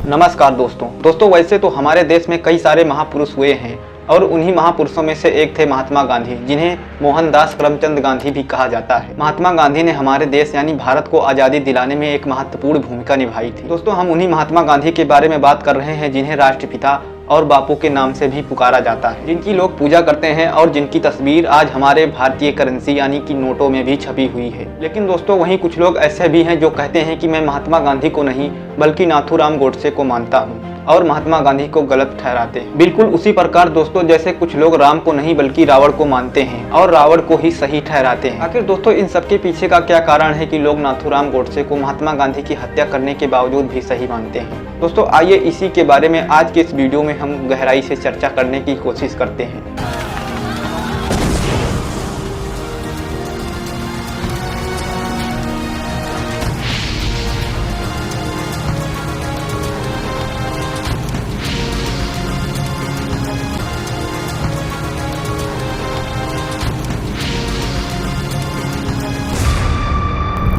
नमस्कार दोस्तों वैसे तो हमारे देश में कई सारे महापुरुष हुए हैं और उन्हीं महापुरुषों में से एक थे महात्मा गांधी, जिन्हें मोहनदास करमचंद गांधी भी कहा जाता है। महात्मा गांधी ने हमारे देश यानी भारत को आज़ादी दिलाने में एक महत्वपूर्ण भूमिका निभाई थी। दोस्तों, हम उन्हीं महात्मा गांधी के बारे में बात कर रहे हैं जिन्हें राष्ट्रपिता और बापू के नाम से भी पुकारा जाता है, जिनकी लोग पूजा करते हैं और जिनकी तस्वीर आज हमारे भारतीय करेंसी यानी कि नोटों में भी छपी हुई है। लेकिन दोस्तों, वहीं कुछ लोग ऐसे भी हैं जो कहते हैं कि मैं महात्मा गांधी को नहीं बल्कि नाथूराम गोडसे को मानता हूँ और महात्मा गांधी को गलत ठहराते हैं। बिल्कुल उसी प्रकार दोस्तों, जैसे कुछ लोग राम को नहीं बल्कि रावण को मानते हैं और रावण को ही सही ठहराते हैं। आखिर दोस्तों, इन सबके पीछे का क्या कारण है कि लोग नाथूराम गोडसे को महात्मा गांधी की हत्या करने के बावजूद भी सही मानते हैं? दोस्तों, आइए इसी के बारे में आज के इस वीडियो में हम गहराई से चर्चा करने की कोशिश करते हैं।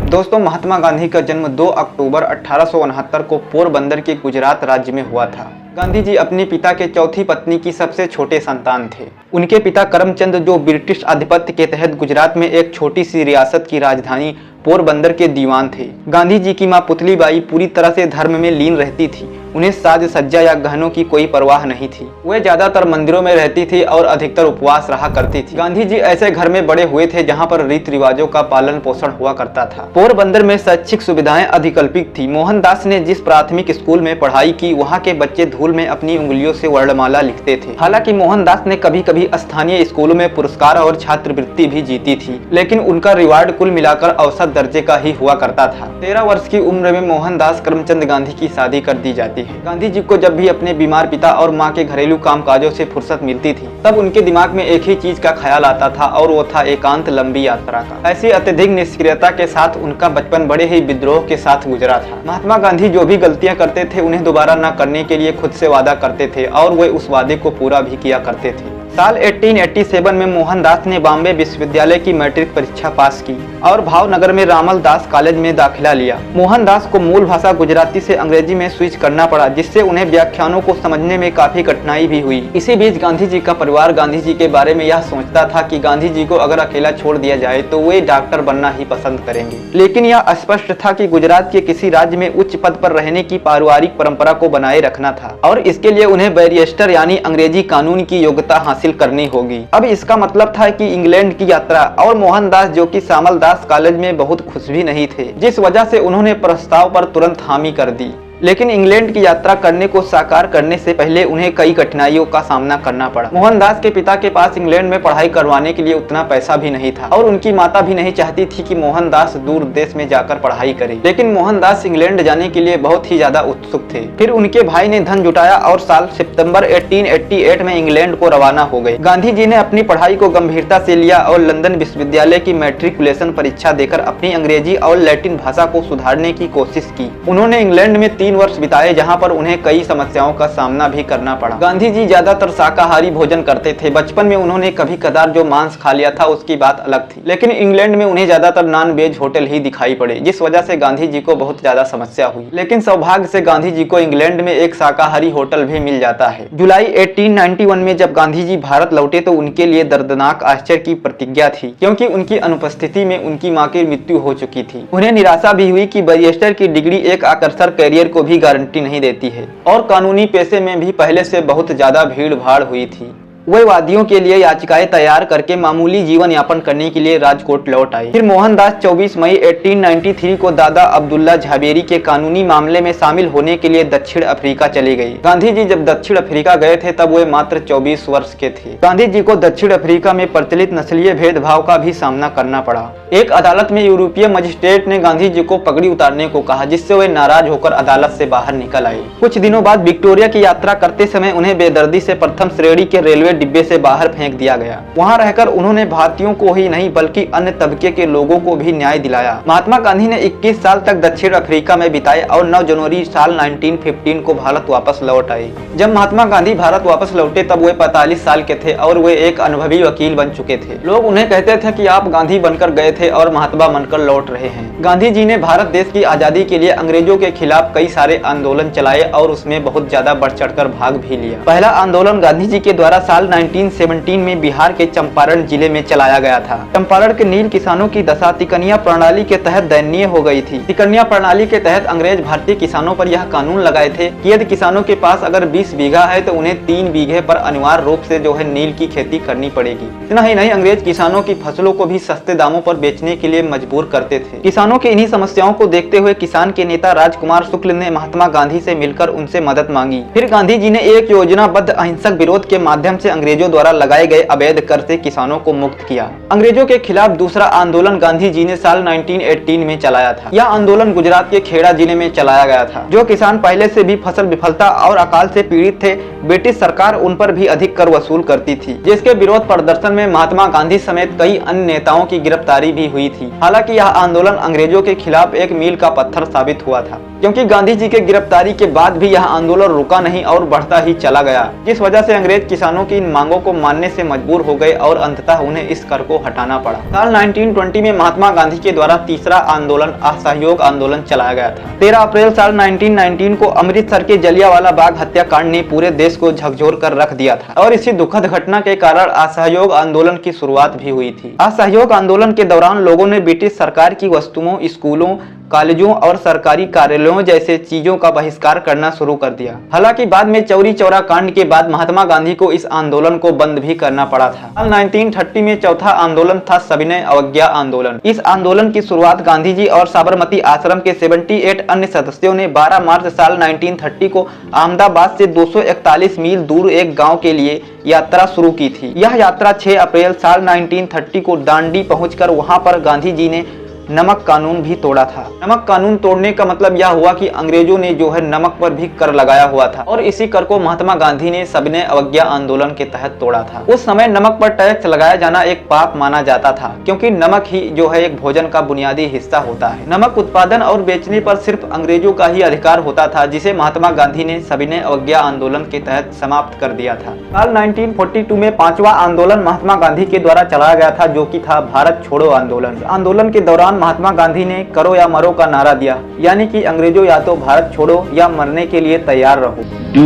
दोस्तों, महात्मा गांधी का जन्म 2 अक्टूबर 1869 को पोरबंदर के गुजरात राज्य में हुआ था। गांधी जी अपने पिता के चौथी पत्नी की सबसे छोटे संतान थे। उनके पिता करमचंद, जो ब्रिटिश आधिपत्य के तहत गुजरात में एक छोटी सी रियासत की राजधानी पोरबंदर के दीवान थे। गांधी जी की मां पुतलीबाई पूरी तरह से धर्म में लीन रहती थी। उन्हें साज सज्जा या गहनों की कोई परवाह नहीं थी। वे ज्यादातर मंदिरों में रहती थी और अधिकतर उपवास रहा करती थी। गांधी जी ऐसे घर में बड़े हुए थे जहां पर रीति रिवाजों का पालन पोषण हुआ करता था। पोरबंदर में शैक्षिक सुविधाएं अधिकल्पित थी। मोहनदास ने जिस प्राथमिक स्कूल में पढ़ाई की, वहाँ के बच्चे धूल में अपनी उंगलियों से वर्णमाला लिखते थे। हालांकि मोहनदास ने कभी कभी स्थानीय स्कूलों में पुरस्कार और छात्रवृत्ति भी जीती थी, लेकिन उनका रिवार्ड कुल मिलाकर औसत दर्जे का ही हुआ करता था। 13 वर्ष की उम्र में मोहनदास करमचंद गांधी की शादी कर दी जाती है। गांधी जी को जब भी अपने बीमार पिता और मां के घरेलू कामकाजों से फुर्सत मिलती थी, तब उनके दिमाग में एक ही चीज का ख्याल आता था और वो था एकांत लंबी यात्रा का। ऐसी अत्यधिक निष्क्रियता के साथ उनका बचपन बड़े ही विद्रोह के साथ गुजरा था। महात्मा गांधी जो भी गलतियां करते थे उन्हें दोबारा न करने के लिए खुद से वादा करते थे और वे उस वादे को पूरा भी किया करते थे। साल 1887 में मोहनदास ने बॉम्बे विश्वविद्यालय की मैट्रिक परीक्षा पास की और भावनगर में रामल दास कॉलेज में दाखिला लिया। मोहनदास को मूल भाषा गुजराती से अंग्रेजी में स्विच करना पड़ा, जिससे उन्हें व्याख्यानों को समझने में काफी कठिनाई भी हुई। इसी बीच गांधी जी का परिवार गांधी जी के बारे में यह सोचता था कि गांधी जी को अगर अकेला छोड़ दिया जाए तो वे डॉक्टर बनना ही पसंद करेंगे। लेकिन यह स्पष्ट था कि गुजरात के किसी राज्य में उच्च पद पर रहने की पारिवारिक परंपरा को बनाए रखना था और इसके लिए उन्हें बैरिस्टर यानी अंग्रेजी कानून की योग्यता हासिल करनी होगी। अब इसका मतलब था कि इंग्लैंड की यात्रा, और मोहनदास जो कि सामल दास कॉलेज में बहुत खुश भी नहीं थे, जिस वजह से उन्होंने प्रस्ताव पर तुरंत हामी कर दी। लेकिन इंग्लैंड की यात्रा करने को साकार करने से पहले उन्हें कई कठिनाइयों का सामना करना पड़ा। मोहनदास के पिता के पास इंग्लैंड में पढ़ाई करवाने के लिए उतना पैसा भी नहीं था और उनकी माता भी नहीं चाहती थी कि मोहनदास दूर देश में जाकर पढ़ाई करे। लेकिन मोहनदास इंग्लैंड जाने के लिए बहुत ही ज्यादा उत्सुक थे। फिर उनके भाई ने धन जुटाया और साल सितंबर 1888 में इंग्लैंड को रवाना हो गए। गांधी जी ने अपनी पढ़ाई को गंभीरता से लिया और लंदन विश्वविद्यालय की मैट्रिकुलेशन परीक्षा देकर अपनी अंग्रेजी और लैटिन भाषा को सुधारने की कोशिश की। उन्होंने इंग्लैंड में 3 वर्ष बिताए, जहां पर उन्हें कई समस्याओं का सामना भी करना पड़ा। गांधी जी ज्यादातर शाकाहारी भोजन करते थे। बचपन में उन्होंने कभी कदार जो मांस खा लिया था उसकी बात अलग थी, लेकिन इंग्लैंड में उन्हें ज्यादातर नॉन वेज होटल ही दिखाई पड़े, जिस वजह से गांधी जी को बहुत ज्यादा समस्या हुई। लेकिन सौभाग्य से गांधी जी को इंग्लैंड में एक शाकाहारी होटल भी मिल जाता है। जुलाई 1891 में जब गांधी जी भारत लौटे तो उनके लिए दर्दनाक आश्चर्य की प्रतिज्ञा थी, क्योंकि उनकी अनुपस्थिति में उनकी मां की मृत्यु हो चुकी थी। उन्हें निराशा भी हुई कि बैरिस्टर की डिग्री एक आकर्षक करियर को भी गारंटी नहीं देती है और कानूनी पेशे में भी पहले से बहुत ज्यादा भीड़ भाड़ हुई थी। वे वादियों के लिए याचिकाएं तैयार करके मामूली जीवन यापन करने के लिए राजकोट लौट आए। फिर मोहनदास 24 मई 1893 को दादा अब्दुल्ला झावेरी के कानूनी मामले में शामिल होने के लिए दक्षिण अफ्रीका चले गए। गांधी जी जब दक्षिण अफ्रीका गए थे तब वे मात्र 24 वर्ष के थे। गांधी जी को दक्षिण अफ्रीका में प्रचलित नस्लीय भेदभाव का भी सामना करना पड़ा। एक अदालत में यूरोपीय मजिस्ट्रेट ने गांधी जी को पगड़ी उतारने को कहा, जिससे वे नाराज होकर अदालत से बाहर निकल आए। कुछ दिनों बाद विक्टोरिया की यात्रा करते समय उन्हें बेदर्दी से प्रथम श्रेणी के रेलवे उन्हें डिब्बे से बाहर फेंक दिया गया। वहां रहकर उन्होंने भारतीयों को ही नहीं बल्कि अन्य तबके के लोगों को भी न्याय दिलाया। महात्मा गांधी ने 21 साल तक दक्षिण अफ्रीका में बिताए और 9 जनवरी साल 1915 को भारत वापस लौट आए। जब महात्मा गांधी भारत वापस लौटे तब वे 45 साल के थे और वे एक अनुभवी वकील बन चुके थे। लोग उन्हें कहते थे कि आप गांधी बनकर गए थे और महात्मा बनकर लौट रहे हैं। गांधी जी ने भारत देश की आजादी के लिए अंग्रेजों के खिलाफ कई सारे आंदोलन चलाए और उसमें बहुत ज्यादा बढ़ चढ़कर भाग भी लिया। पहला आंदोलन गांधी जी के द्वारा साल 1917 में बिहार के चंपारण जिले में चलाया गया था। चंपारण के नील किसानों की दशा तिकनिया प्रणाली के तहत दयनीय हो गई थी। तिकनिया प्रणाली के तहत अंग्रेज भारतीय किसानों पर यह कानून लगाए थे कि यदि किसानों के पास अगर 20 बीघा है तो उन्हें 3 बीघे पर अनिवार्य रूप से नील की खेती करनी पड़ेगी। इतना ही नहीं, अंग्रेज किसानों की फसलों को भी सस्ते दामों पर बेचने के लिए मजबूर करते थे। किसानों की इन्हीं समस्याओं को देखते हुए किसान के नेता राजकुमार शुक्ल ने महात्मा गांधी से मिलकर उनसे मदद मांगी। फिर गांधी जी ने एक योजनाबद्ध अहिंसक विरोध के माध्यम से अंग्रेजों द्वारा लगाए गए अवैध कर से किसानों को मुक्त किया। अंग्रेजों के खिलाफ दूसरा आंदोलन गांधी जी ने साल 1918 में चलाया था। यह आंदोलन गुजरात के खेड़ा जिले में चलाया गया था। जो किसान पहले से भी फसल विफलता और अकाल से पीड़ित थे, ब्रिटिश सरकार उन पर भी अधिक कर वसूल करती थी, जिसके विरोध प्रदर्शन में महात्मा गांधी समेत कई अन्य नेताओं की गिरफ्तारी भी हुई थी। हालांकि यह आंदोलन अंग्रेजों के खिलाफ एक मील का पत्थर साबित हुआ था, क्योंकि गांधी जी के गिरफ्तारी के बाद भी यह आंदोलन रुका नहीं और बढ़ता ही चला गया, जिस वजह से अंग्रेज किसानों की इन मांगों को मानने से मजबूर हो गए और अंततः उन्हें इस कर को हटाना पड़ा। साल 1920 में महात्मा गांधी के द्वारा तीसरा आंदोलन असहयोग आंदोलन चलाया गया था। 13 अप्रैल साल 1919 को अमृतसर के जलियांवाला बाग हत्याकांड ने पूरे देश को झकझोर कर रख दिया था और इसी दुखद घटना के कारण असहयोग आंदोलन की शुरुआत भी हुई थी। असहयोग आंदोलन के दौरान लोगों ने ब्रिटिश सरकार की वस्तुओं, स्कूलों, कॉलेजों और सरकारी कार्यालयों जैसे चीजों का बहिष्कार करना शुरू कर दिया। हालांकि बाद में चौरी चौरा कांड के बाद महात्मा गांधी को इस आंदोलन को बंद भी करना पड़ा था। साल 1930 में चौथा आंदोलन था सविनय अवज्ञा आंदोलन। इस आंदोलन की शुरुआत गांधी जी और साबरमती आश्रम के 78 अन्य सदस्यों ने 12 मार्च साल 1930 को अहमदाबाद से 241 मील दूर एक गाँव के लिए यात्रा शुरू की थी। यह यात्रा 6 अप्रैल साल 1930 को दांडी पहुंचकर वहां पर गांधी जी ने नमक कानून भी तोड़ा था। नमक कानून तोड़ने का मतलब यह हुआ कि अंग्रेजों ने नमक पर भी कर लगाया हुआ था और इसी कर को महात्मा गांधी ने सविनय अवज्ञा आंदोलन के तहत तोड़ा था। उस समय नमक पर टैक्स लगाया जाना एक पाप माना जाता था, क्योंकि नमक ही एक भोजन का बुनियादी हिस्सा होता है। नमक उत्पादन और बेचने पर सिर्फ अंग्रेजों का ही अधिकार होता था, जिसे महात्मा गांधी ने सविनय अवज्ञा आंदोलन के तहत समाप्त कर दिया था। साल 1942 में 5वां आंदोलन महात्मा गांधी के द्वारा चलाया गया था, जो कि था भारत छोड़ो आंदोलन। आंदोलन के दौरान महात्मा गांधी ने करो या मरो का नारा दिया, यानी कि अंग्रेजों या तो भारत छोड़ो या मरने के लिए तैयार रहो। Do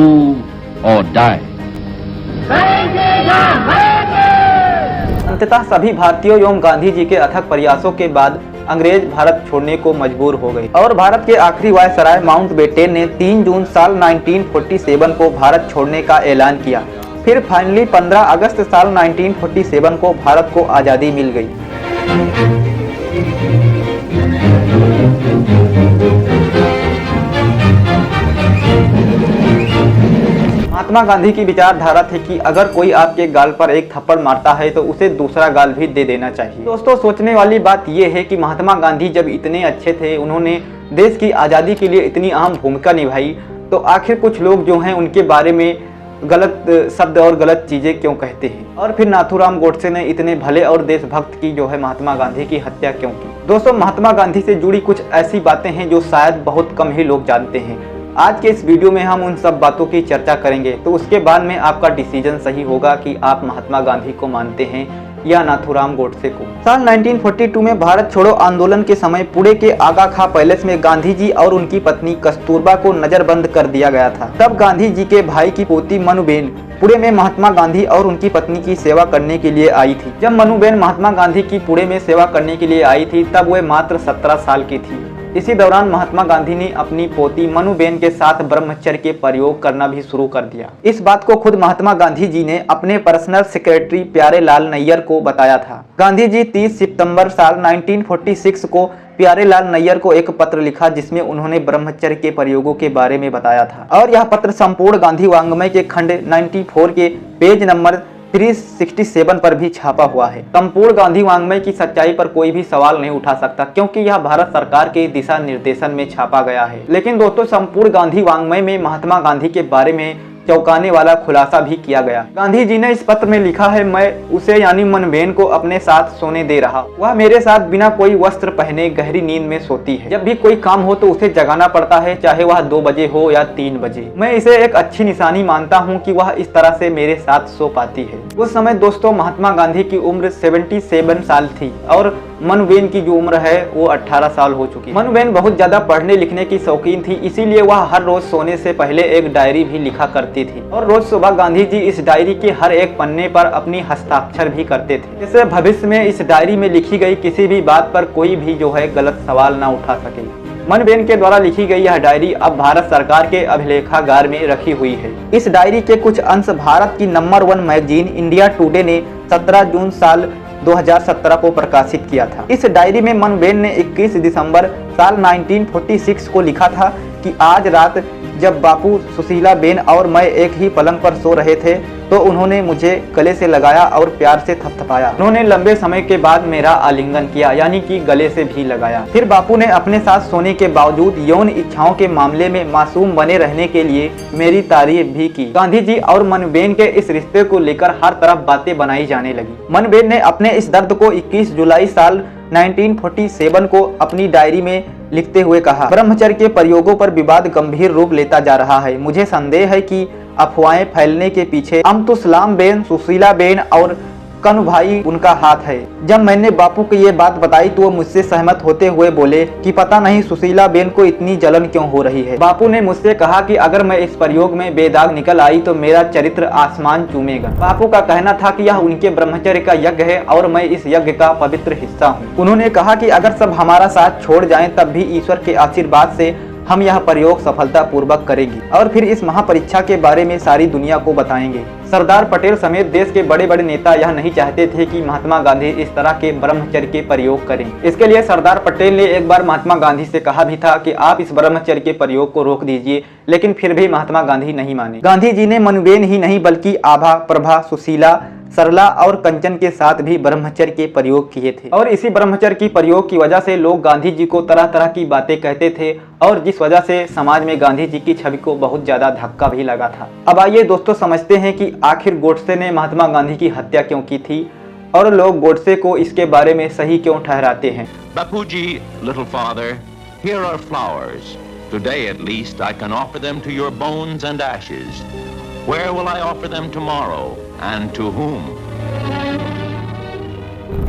or die. अंततः सभी भारतीयों एवं गांधी जी के अथक प्रयासों के बाद अंग्रेज भारत छोड़ने को मजबूर हो गए और भारत के आखिरी वायसराय माउंटबेटन ने 3 जून साल 1947 को भारत छोड़ने का ऐलान किया। फिर फाइनली 15 अगस्त साल 1947 को भारत को आज़ादी मिल गई। महात्मा गांधी की विचारधारा थी कि अगर कोई आपके गाल पर एक थप्पड़ मारता है तो उसे दूसरा गाल भी दे देना चाहिए। दोस्तों, सोचने वाली बात यह है कि महात्मा गांधी जब इतने अच्छे थे, उन्होंने देश की आज़ादी के लिए इतनी अहम भूमिका निभाई, तो आखिर कुछ लोग उनके बारे में गलत शब्द और गलत चीजें क्यों कहते हैं? और फिर नाथूराम गोडसे ने इतने भले और देशभक्त की महात्मा गांधी की हत्या क्यों की? दोस्तों, महात्मा गांधी से जुड़ी कुछ ऐसी बातें हैं जो शायद बहुत कम ही लोग जानते हैं। आज के इस वीडियो में हम उन सब बातों की चर्चा करेंगे, तो उसके बाद में आपका डिसीजन सही होगा कि आप महात्मा गांधी को मानते हैं या नाथूराम गोडसे को। साल 1942 में भारत छोड़ो आंदोलन के समय पुणे के आगा खां पैलेस में गांधी जी और उनकी पत्नी कस्तूरबा को नजरबंद कर दिया गया था। तब गांधी जी के भाई की पोती मनुबेन पुणे में महात्मा गांधी और उनकी पत्नी की सेवा करने के लिए आई थी। जब मनुबेन महात्मा गांधी की पुणे में सेवा करने के लिए आई थी, तब वह मात्र 17 साल की थी। इसी दौरान महात्मा गांधी ने अपनी पोती मनुबेन के साथ ब्रह्मचर्य के प्रयोग करना भी शुरू कर दिया। इस बात को खुद महात्मा गांधी जी ने अपने पर्सनल सेक्रेटरी प्यारे लाल नैयर को बताया था। गांधी जी 30 सितंबर साल 1946 को प्यारे लाल नैयर को एक पत्र लिखा, जिसमें उन्होंने ब्रह्मचर्य के प्रयोगों के बारे में बताया था और यह पत्र संपूर्ण गांधी वांग्मय के खंड 94 के पेज नंबर 367 पर भी छापा हुआ है। संपूर्ण गांधी वांग्मय की सच्चाई पर कोई भी सवाल नहीं उठा सकता, क्योंकि यह भारत सरकार के दिशा निर्देशन में छापा गया है। लेकिन दोस्तों, संपूर्ण गांधी वांग्मय में महात्मा गांधी के बारे में चौंकाने वाला खुलासा भी किया गया। गांधी जी ने इस पत्र में लिखा है, मैं उसे यानी मनबेन को अपने साथ सोने दे रहा। वह मेरे साथ बिना कोई वस्त्र पहने गहरी नींद में सोती है। जब भी कोई काम हो तो उसे जगाना पड़ता है, चाहे वह 2 बजे हो या 3 बजे। मैं इसे एक अच्छी निशानी मानता हूँ कि वह इस तरह से मेरे साथ सो पाती है। उस समय दोस्तों महात्मा गांधी की उम्र 77 साल थी और मनबेन की जो उम्र है वो 18 साल हो चुकी है। मनबेन बहुत ज्यादा पढ़ने लिखने की शौकीन थी, इसीलिए वह हर रोज सोने से पहले एक डायरी भी लिखा करती थी और रोज सुबह गांधी जी इस डायरी के हर एक पन्ने पर अपनी हस्ताक्षर भी करते थे, जिससे भविष्य में इस डायरी में लिखी गई किसी भी बात पर कोई भी जो है गलत सवाल ना उठा सके। मनबेन के द्वारा लिखी गई यह डायरी अब भारत सरकार के अभिलेखागार में रखी हुई है। इस डायरी के कुछ अंश भारत की नंबर 1 मैगजीन इंडिया टुडे ने 17 जून साल 2017 को प्रकाशित किया था। इस डायरी में मनबेन ने 21 दिसंबर साल 1946 को लिखा था कि आज रात जब बापू, सुशीला बेन और मैं एक ही पलंग पर सो रहे थे तो उन्होंने मुझे गले से लगाया और प्यार से थपथपाया। उन्होंने लंबे समय के बाद मेरा आलिंगन किया, यानी कि गले से भी लगाया। फिर बापू ने अपने साथ सोने के बावजूद यौन इच्छाओं के मामले में मासूम बने रहने के लिए मेरी तारीफ भी की। गांधी जी और मनबेन के इस रिश्ते को लेकर हर तरफ बातें बनाई जाने लगी। मनबेन ने अपने इस दर्द को 21 जुलाई साल 1947 को अपनी डायरी में लिखते हुए कहा, ब्रह्मचर्य के प्रयोगों पर विवाद गंभीर रूप लेता जा रहा है। मुझे संदेह है कि अफवाहें फैलने के पीछे अमतुसलाम बेन, सुशीला बेन और कनु भाई उनका हाथ है। जब मैंने बापू को ये बात बताई तो वो मुझसे सहमत होते हुए बोले कि पता नहीं सुशीला बेन को इतनी जलन क्यों हो रही है। बापू ने मुझसे कहा कि अगर मैं इस प्रयोग में बेदाग निकल आई तो मेरा चरित्र आसमान चूमेगा। बापू का कहना था कि यह उनके ब्रह्मचर्य का यज्ञ है और मैं इस यज्ञ का पवित्र हिस्सा हूँ। उन्होंने कहा कि अगर सब हमारा साथ छोड़ जाएं तब भी ईश्वर के आशीर्वाद से हम यह प्रयोग सफलतापूर्वक करेंगे और फिर इस महापरीक्षा के बारे में सारी दुनिया को बताएंगे। सरदार पटेल समेत देश के बड़े बड़े नेता यह नहीं चाहते थे कि महात्मा गांधी इस तरह के ब्रह्मचर्य के प्रयोग करें। इसके लिए सरदार पटेल ने एक बार महात्मा गांधी से कहा भी था कि आप इस ब्रह्मचर्य के प्रयोग को रोक दीजिए, लेकिन फिर भी महात्मा गांधी नहीं माने। गांधी जी ने मनबेन ही नहीं बल्कि आभा, प्रभा, सुशीला, सरला और कंचन के साथ भी ब्रह्मचर्य के प्रयोग किए थे और इसी ब्रह्मचर्य की प्रयोग की वजह से लोग गांधी जी को तरह तरह की बातें कहते थे और जिस वजह से समाज में गांधी जी की छवि को बहुत ज्यादा धक्का भी लगा था। अब आइए दोस्तों समझते हैं कि आखिर गोडसे ने महात्मा गांधी की हत्या क्यों की थी और लोग गोडसे को इसके बारे में सही क्यों ठहराते हैं। Bapuji, little father, here are flowers. Today at least I can offer them to your bones and ashes. Where will I offer them tomorrow and to whom?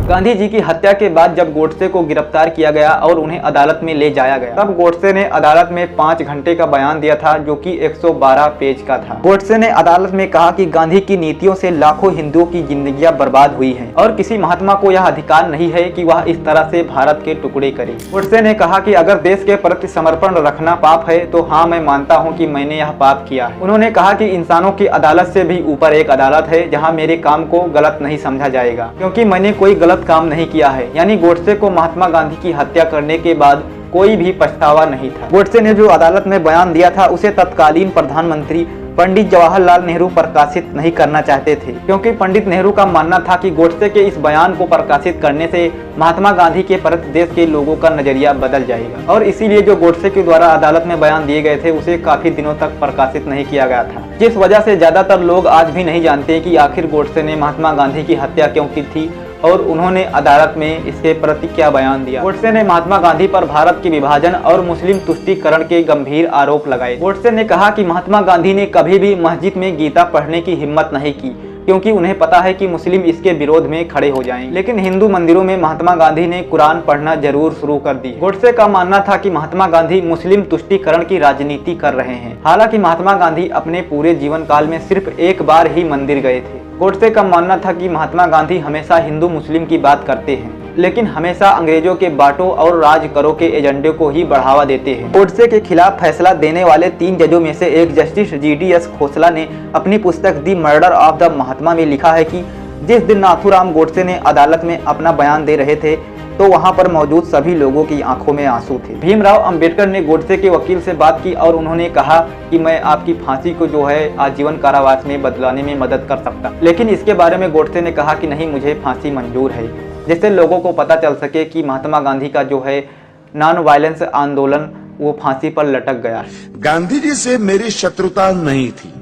Gandhi ji की हत्या के बाद जब गोडसे को गिरफ्तार किया गया और उन्हें अदालत में ले जाया गया तब गोडसे ने अदालत में 5 घंटे का बयान दिया था जो कि 112 पेज का था। गोडसे ने अदालत में कहा कि गांधी की नीतियों से लाखों हिंदुओं की जिंदगियां बर्बाद हुई हैं और किसी महात्मा को यह अधिकार नहीं है कि वह इस तरह से भारत के टुकड़े करे। गोडसे ने कहा कि अगर देश के प्रति समर्पण रखना पाप है तो हाँ, मैं मानता हूँ कि मैंने यह पाप किया है। उन्होंने कहा कि इंसानों की अदालत से भी ऊपर एक अदालत है जहाँ मेरे काम को गलत नहीं समझा जाएगा क्योंकि मैंने कोई गलत काम नहीं किया है। यानी गोडसे को महात्मा गांधी की हत्या करने के बाद कोई भी पछतावा नहीं था। गोडसे ने जो अदालत में बयान दिया था उसे तत्कालीन प्रधानमंत्री पंडित जवाहरलाल नेहरू प्रकाशित नहीं करना चाहते थे क्योंकि पंडित नेहरू का मानना था कि गोडसे के इस बयान को प्रकाशित करने से महात्मा गांधी के प्रति देश के लोगों का नजरिया बदल जाएगा और इसीलिए जो गोडसे के द्वारा अदालत में बयान दिए गए थे उसे काफी दिनों तक प्रकाशित नहीं किया गया था, जिस वजह से ज्यादातर लोग आज भी नहीं जानते कि आखिर गोडसे ने महात्मा गांधी की हत्या क्यों की थी और उन्होंने अदालत में इसके प्रति क्या बयान दिया। गोडसे ने महात्मा गांधी पर भारत के विभाजन और मुस्लिम तुष्टीकरण के गंभीर आरोप लगाए। गोडसे ने कहा कि महात्मा गांधी ने कभी भी मस्जिद में गीता पढ़ने की हिम्मत नहीं की क्योंकि उन्हें पता है कि मुस्लिम इसके विरोध में खड़े हो जाएंगे, लेकिन हिंदू मंदिरों में महात्मा गांधी ने कुरान पढ़ना जरूर शुरू कर दी। गोडसे का मानना था कि महात्मा गांधी मुस्लिम तुष्टीकरण की राजनीति कर रहे हैं। हालांकि महात्मा गांधी अपने पूरे जीवन काल में सिर्फ एक बार ही मंदिर गए थे। गोडसे का मानना था कि महात्मा गांधी हमेशा हिंदू मुस्लिम की बात करते हैं लेकिन हमेशा अंग्रेजों के बांटो और राज करो के एजेंडे को ही बढ़ावा देते हैं। गोडसे के खिलाफ फैसला देने वाले 3 जजों में से एक जस्टिस GDS खोसला ने अपनी पुस्तक दी मर्डर ऑफ द महात्मा में लिखा है कि जिस दिन नाथूराम गोडसे ने अदालत में अपना बयान दे रहे थे तो वहां पर मौजूद सभी लोगों की आंखों में आंसू थे। भीमराव अंबेडकर ने गोडसे के वकील से बात की और उन्होंने कहा कि मैं आपकी फांसी को जो है आजीवन कारावास में बदलाने में मदद कर सकता, लेकिन इसके बारे में गोडसे ने कहा कि नहीं, मुझे फांसी मंजूर है, जिससे लोगों को पता चल सके कि महात्मा गांधी का जो है नॉन वायलेंस आंदोलन वो फांसी पर लटक गया। गांधी जी से मेरी शत्रुता नहीं थी,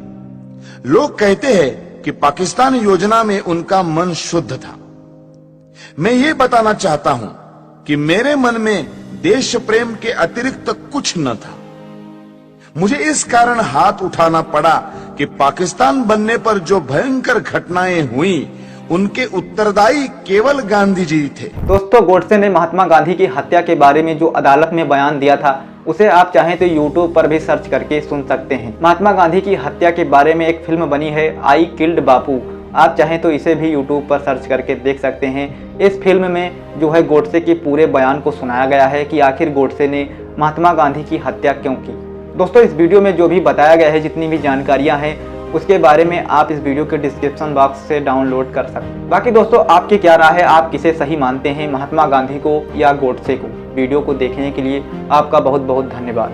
लोग कहते हैं कि पाकिस्तान योजना में उनका मन शुद्ध था। मैं ये बताना चाहता हूं कि मेरे मन में देश प्रेम के अतिरिक्त कुछ न था। मुझे इस कारण हाथ उठाना पड़ा कि पाकिस्तान बनने पर जो भयंकर घटनाएं हुई उनके उत्तरदायी केवल गांधी जी थे। दोस्तों, गोडसे ने महात्मा गांधी की हत्या के बारे में जो अदालत में बयान दिया था उसे आप चाहें तो YouTube पर भी सर्च करके सुन सकते हैं। महात्मा गांधी की हत्या के बारे में एक फिल्म बनी है आई किल्ड बापू, आप चाहें तो इसे भी YouTube पर सर्च करके देख सकते हैं। इस फिल्म में जो है गोडसे के पूरे बयान को सुनाया गया है कि आखिर गोडसे ने महात्मा गांधी की हत्या क्यों की। दोस्तों, इस वीडियो में जो भी बताया गया है, जितनी भी जानकारियां हैं, उसके बारे में आप इस वीडियो के डिस्क्रिप्शन बॉक्स से डाउनलोड कर सकते हैं। बाकी दोस्तों, आपकी क्या राय है, आप किसे सही मानते हैं, महात्मा गांधी को या गोडसे को? वीडियो को देखने के लिए आपका बहुत बहुत धन्यवाद।